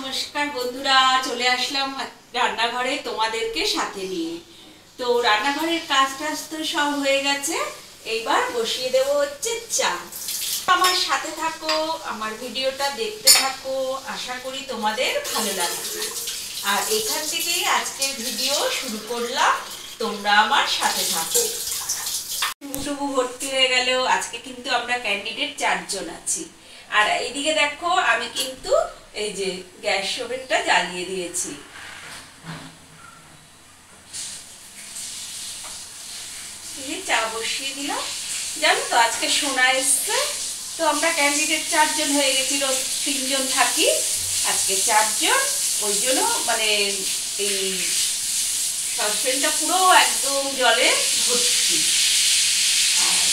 নমস্কার বন্ধুরা, চলে আসলাম রান্নাঘরে তোমাদেরকে সাথে নিয়ে। তো রান্নাঘরের কাজ টাজ তো সব হয়ে গেছে, এইবার বসিয়ে দেবো হচ্ছে চা। আমার সাথে থাকো, আমার ভিডিওটা দেখতে থাকো, আশা করি তোমাদের ভালো লাগবে। আর এখান থেকেই আজকের ভিডিও শুরু করলাম, তোমরা আমার সাথে থাকো। শুভ ভর্তি হয়ে গেল, আজকে কিন্তু আমরা ক্যান্ডিডেট 4 জন আছি। আর এইদিকে দেখো, আমি কিন্তু এই যে গ্যাস ওভেনটা জ্বালিয়ে দিয়েছি। চা বসিয়ে দিলাম। জানো তো আজকে সোনা এসছে, তো আমরা ক্যান্ডিডেট 4 জন হয়ে গেছি, রোজ 3 জন থাকি, আজকে 4 জন। ওই জন্য মানে এই সসপ্যানটা পুরো একদম জলে ভর্তি। আর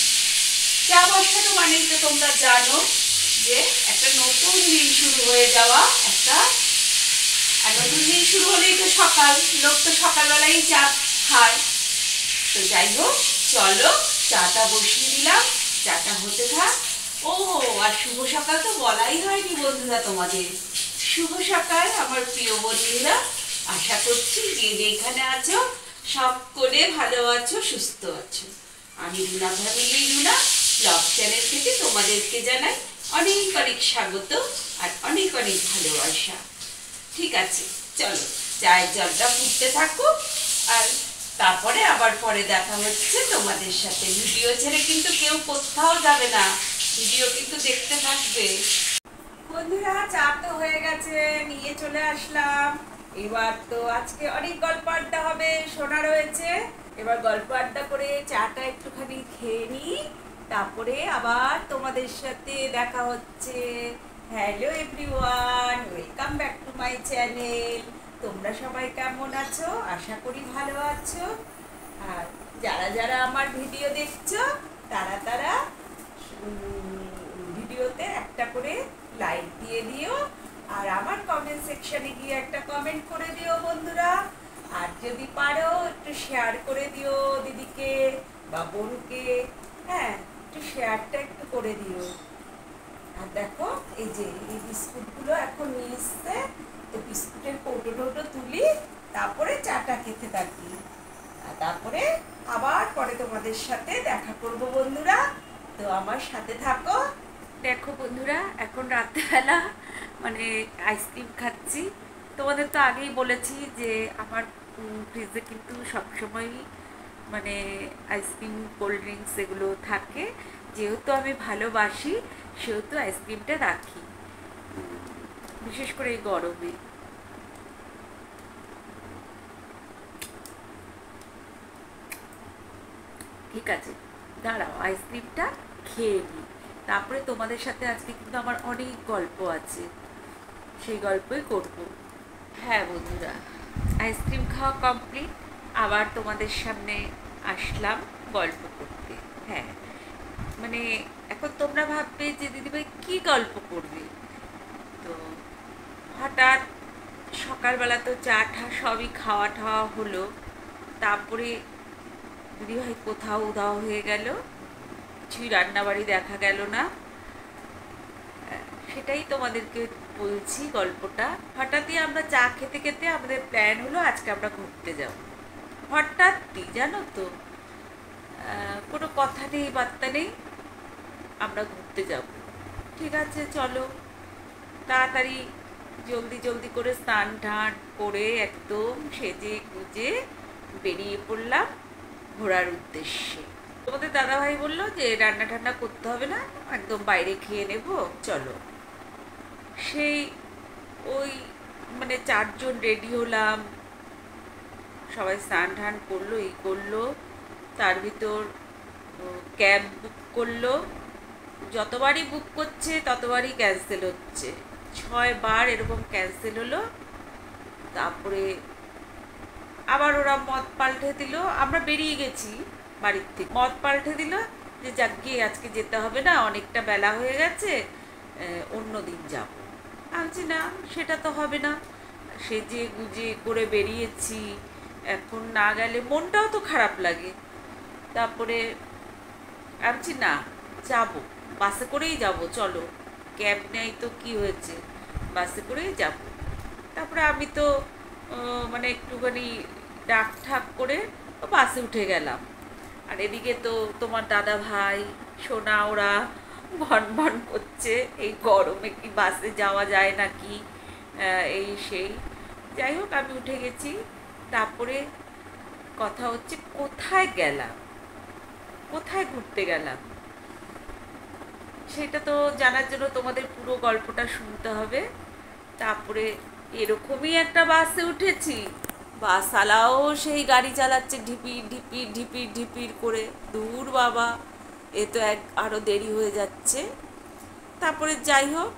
চা বসানো মানেই তো তোমরা জানো যে একটা নতুন দিন শুরু হয়ে যাওয়া, আর নতুন দিন শুরু হলেই তো সকাল, লোক তো সকালবেলায় চা খায়। তো যাই হোক, চলো চাটা বসিয়ে দিলাম, চাটা হতে থাক। ও আর শুভ সকাল তো বলাই হয়নি বন্ধুরা তোমাদের। শুভ সকাল আমার প্রিয় বন্ধুরা, আশা করছি যে যেখানে আছো সকলে ভালো আছো, সুস্থ আছো। আমি Runa family, Runa blog channel থেকে তোমাদেরকে জানাই অনেক অনেক স্বাগত আর অনেক অনেক ভালোবাসা। ঠিক আছে, চলো চায়ের জলটা ফুটতে থাকো, আর তারপরে আবার পরে দেখা হচ্ছে তোমাদের সাথে। ভিডিও ছেড়ে কিন্তু কেউ কোথাও যাবে না, ভিডিও কিন্তু দেখতে থাকবে। বন্ধুরা, চা তো হয়ে গেছে, নিয়ে চলে আসলাম। এবার তো আজকে অনেক গল্প আড্ডা হবে, শোনা রয়েছে। এবার গল্প আড্ডা করে চাটা একটুখানি খেয়ে নিই, তারপরে আবার তোমাদের সাথে দেখা হচ্ছে। Hello everyone, welcome back to my channel. তোমরা সবাই কেমন আছো? আশা করি ভালো আছো। আর যারা যারা আমার ভিডিও দেখছো তারা ভিডিওতে একটা করে লাইক দিয়ে দিও, আর আমার কমেন্ট সেকশনে গিয়ে একটা কমেন্ট করে দিও বন্ধুরা। আর যদি পারো একটু শেয়ার করে দিও দিদিকে বা বোনকে। হ্যাঁ, একটু শেয়ারটা একটু করে দিও। আর দেখো, এই যে এই বিস্কুটগুলো এখন নিয়ে এসছে, তো বিস্কুটের কৌটো টৌটো তুলি, তারপরে চাটা খেতে থাকি। আর তারপরে আবার পরে তোমাদের সাথে দেখা করব বন্ধুরা, তো আমার সাথে থাকো। দেখো বন্ধুরা, এখন রাত্রেবেলা মানে আইসক্রিম খাচ্ছি। তোমাদের তো আগেই বলেছি যে আমার ফ্রিজে কিন্তু সবসময়ই মানে আইসক্রিম, কোল্ড ড্রিঙ্কস এগুলো থাকে। যেহেতু আমি ভালোবাসি সেহেতু আইসক্রিমটা রাখি, বিশেষ করে এই গরমে। ঠিক আছে, দাঁড়াও আইসক্রিমটা খেয়ে নিই, তারপরে তোমাদের সাথে আজকে কিন্তু আমার অনেক গল্প আছে, সেই গল্পই করব। হ্যাঁ বন্ধুরা, আইসক্রিম খাওয়া কমপ্লিট, আবার তোমাদের সামনে আসলাম গল্প করতে। হ্যাঁ, মানে এখন তোমরা ভাববে যে দিদিভাই কি গল্প করবে। তো হঠাৎ সকালবেলা তো চা টা সবই খাওয়া ঠাওয়া হলো, তারপরে দিদিভাই কোথাও উধাও হয়ে গেল, কিছুই রান্নাবাড়ি দেখা গেল না। সেটাই তোমাদেরকে বলছি গল্পটা। হঠাৎই আমরা চা খেতে খেতে আমাদের প্ল্যান হলো আজকে আমরা ঘুরতে যাব। হঠাৎই, জানো তো, কোনো কথা নেই বার্তা নেই, আমরা ঘুরতে যাব। ঠিক আছে চলো, তাড়াতাড়ি জলদি জলদি করে স্নান টান করে একদম সেজে গুজে বেরিয়ে পড়লাম ঘোরার উদ্দেশ্যে। তোমাদের দাদাভাই বললো যে রান্না টান্না করতে হবে না, একদম বাইরে খেয়ে নেব, চলো। সেই ওই মানে 4 জন রেডি হলাম, সবাই স্নান টান করলো, এই করলো, তার ভিতর ক্যাব বুক করলো। যতবারই বুক করছে ততবারই ক্যান্সেল হচ্ছে, 6 বার এরকম ক্যান্সেল হলো। তারপরে আবার ওরা মত পাল্টে দিল, আমরা বেরিয়ে গেছি বাড়ির থেকে, মত পাল্টে দিল যে যাক গিয়ে আজকে যেতে হবে না, অনেকটা বেলা হয়ে গেছে, অন্য দিন যাব। বলছি না, সেটা তো হবে না, সেজে গুজে করে বেরিয়েছি, এখন না গেলে মনটাও তো খারাপ লাগে। তারপরে বলছি না, যাবো, বাসে করেই যাব, চলো, ক্যাব নেই তো কি হয়েছে, বাসে করেই যাব। তারপরে আমি তো মানে একটুখানি ডাক ঠাক করে বাসে উঠে গেলাম। আর এদিকে তো তোমার দাদা ভাই সোনা ওরা ভন ভন করছে এই গরমে কি বাসে যাওয়া যায় নাকি, এই সেই। যাই হোক আমি উঠে গেছি। তারপরে কথা হচ্ছে কোথায় গেলাম, কোথায় ঘুরতে গেলাম, সেটা তো জানার জন্য তোমাদের পুরো গল্পটা শুনতে হবে। তারপরে এরকমই একটা বাসে উঠেছি, বাসওয়ালাও সেই গাড়ি চালাচ্ছে ঢিপির ঢিপির ঢিপির ঢিপির করে। দূর বাবা, এ তো আরও দেরি হয়ে যাচ্ছে। তারপরে যাই হোক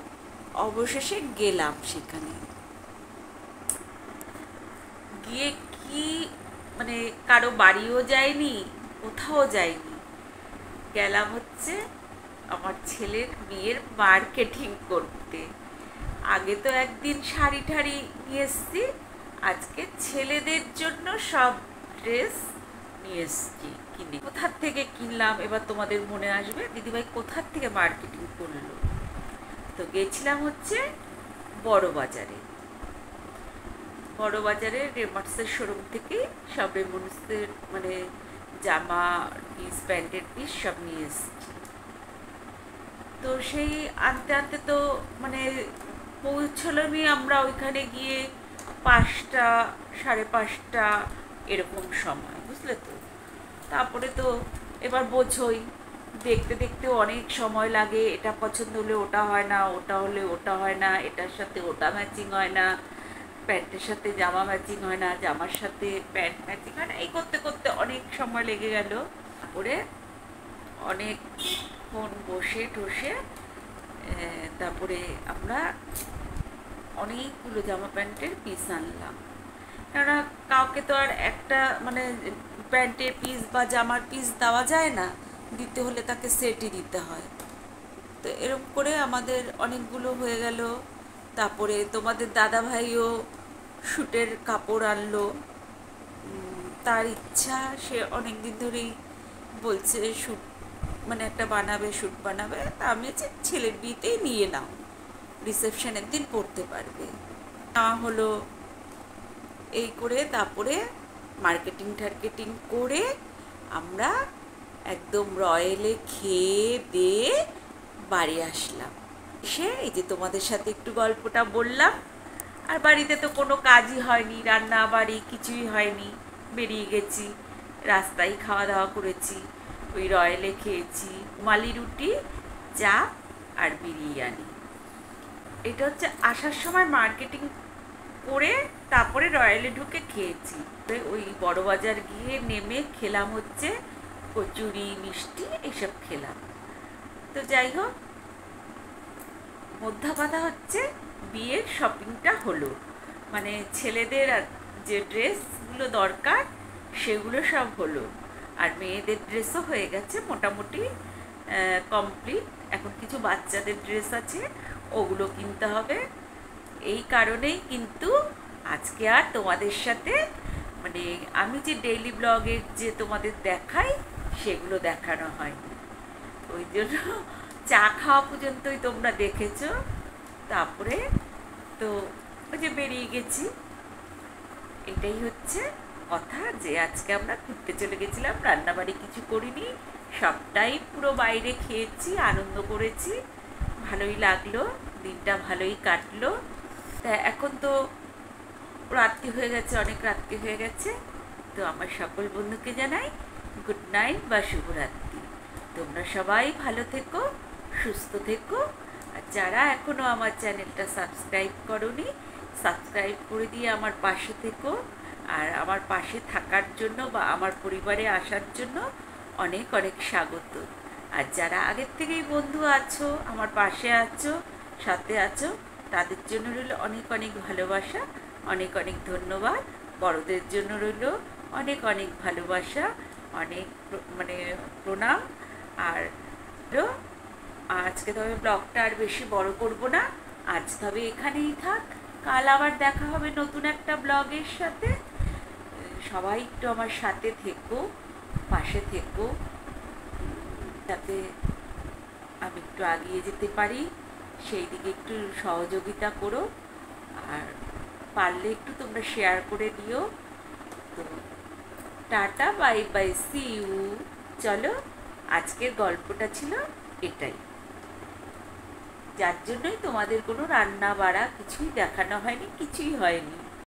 অবশেষে গেলাম সেখানে। গিয়ে কি মানে কারো বাড়িও যায়নি, কোথাও যায়নি, গেলাম হচ্ছে আমার ছেলের বিয়ের মার্কেটিং করতে। আগে তো একদিন শাড়ি ঠাড়ি নিয়ে এসছি, আজকে ছেলেদের জন্য সব ড্রেস নিয়ে এসছি কিনে। কোথার থেকে কিনলাম এবার তোমাদের মনে আসবে, দিদিভাই কোথার থেকে মার্কেটিং করলো। তো গেছিলাম হচ্ছে বড় বাজারে। বড় বাজারে রেমার্সের শোরুম থেকে সব রেমন্সের মানে জামা পিস প্যান্টের পিস সব নিয়ে এসছি। তো সেই আনতে আনতে তো মানে পৌঁছলামই আমরা ওইখানে গিয়ে 5টা 5:30 এরকম সময়, বুঝলে তো। তারপরে তো এবার বোঝোই দেখতে দেখতেও অনেক সময় লাগে, এটা পছন্দ হলে ওটা হয় না, ওটা হলে ওটা হয় না, এটার সাথে ওটা ম্যাচিং হয় না, প্যান্টের সাথে জামা ম্যাচিং হয় না, জামার সাথে প্যান্ট ম্যাচিং হয় না, এই করতে করতে অনেক সময় লেগে গেল। তারপরে অনেকক্ষণ বসে টসে তারপরে আমরা অনেকগুলো জামা প্যান্টের পিস আনলাম। কেননা কাউকে তো আর একটা মানে প্যান্টের পিস বা জামার পিস দেওয়া যায় না, দিতে হলে তাকে সেটই দিতে হয়। তো এরকম করে আমাদের অনেকগুলো হয়ে গেল। তারপরে তোমাদের দাদা ভাইও শ্যুটের কাপড় আনলো, তার ইচ্ছা, সে অনেক দিন ধরেই বলছে শ্যুট মানে একটা বানাবে, শ্যুট বানাবে। তা আমি ছেলের বিয়েতেই নিয়ে নাও, রিসেপশনের দিন পড়তে পারবে। নেওয়া হলো। এই করে তারপরে মার্কেটিং টার্কেটিং করে আমরা একদম রয়্যালে খেয়ে দিয়ে বাড়ি আসলাম। এসে এই যে তোমাদের সাথে একটু গল্পটা বললাম। আর বাড়িতে তো কোনো কাজই হয়নি, রান্না বাড়ি কিছুই হয়নি, বেরিয়ে গেছি, রাস্তায় খাওয়া দাওয়া করেছি, ওই রয়্যালে খেয়েছি মালি রুটি, চা আর বিরিয়ানি। এটা হচ্ছে আসার সময় মার্কেটিং করে তারপরে রয়্যালে ঢুকে খেয়েছি। ওই বড় বাজার গিয়ে নেমে খেলাম হচ্ছে কচুরি মিষ্টি এইসব খেলাম। তো যাই হোক, মধ্যা কথা হচ্ছে বিয়ের শপিংটা হলো, মানে ছেলেদের যে ড্রেসগুলো দরকার সেগুলো সব হলো, আর মেয়েদের ড্রেসও হয়ে গেছে মোটামুটি কমপ্লিট। এখন কিছু বাচ্চাদের ড্রেস আছে, ওগুলো কিনতে হবে। এই কারণেই কিন্তু আজকে আর তোমাদের সাথে মানে আমি যে ডেইলি ব্লগে যে তোমাদের দেখাই সেগুলো দেখানো হয়নি, ওই জন্য চা খাওয়া পর্যন্তই তোমরা দেখেছো। তারপরে তো ওই যে বেরিয়ে গেছি। এটাই হচ্ছে কথা, যে আজকে আমরা ঘুরতে চলে গেছিলাম, রান্নাবাড়ি কিছু করিনি, সবটাই পুরো বাইরে খেয়েছি, আনন্দ করেছি, ভালোই লাগলো, দিনটা ভালোই কাটলো। তা এখন তো রাত্রি হয়ে গেছে, অনেক রাত্রি হয়ে গেছে। তো আমার সকল বন্ধুকে জানাই গুড নাইট বা শুভরাত্রি। তোমরা সবাই ভালো থেকো, সুস্থ থেকো। আর যারা এখনও আমার চ্যানেলটা সাবস্ক্রাইব করোনি, সাবস্ক্রাইব করে দিয়ে আমার পাশে থেকো। আর আমার পাশে থাকার জন্য বা আমার পরিবারে আসার জন্য অনেক অনেক স্বাগত। আর যারা আগের থেকেই বন্ধু আছো, আমার পাশে আছো, সাথে আছো, তাদের জন্য রইল অনেক অনেক ভালোবাসা, অনেক অনেক ধন্যবাদ। বড়দের জন্য রইল অনেক অনেক ভালোবাসা, অনেক মানে প্রণাম। আর আজকে তবে ব্লগটা আর বেশি বড় করব না, আজ তবে এখানেই থাক। কাল আবার দেখা হবে নতুন একটা ব্লগের সাথে। সবাই একটু আমার সাথে থেকো, পাশে থেকো, যাতে আমি একটু এগিয়ে যেতে পারি, সেই দিকে একটু সহযোগিতা করো। আর পারলে একটু তোমরা শেয়ার করে দিও। তো টাটা, বাই বাই, সি ইউ। চলো, আজকের গল্পটা ছিল এটাই, যার জন্যই তোমাদের কোনো রান্না বাড়া কিছুই দেখানো হয়নি, কিছুই হয়নি।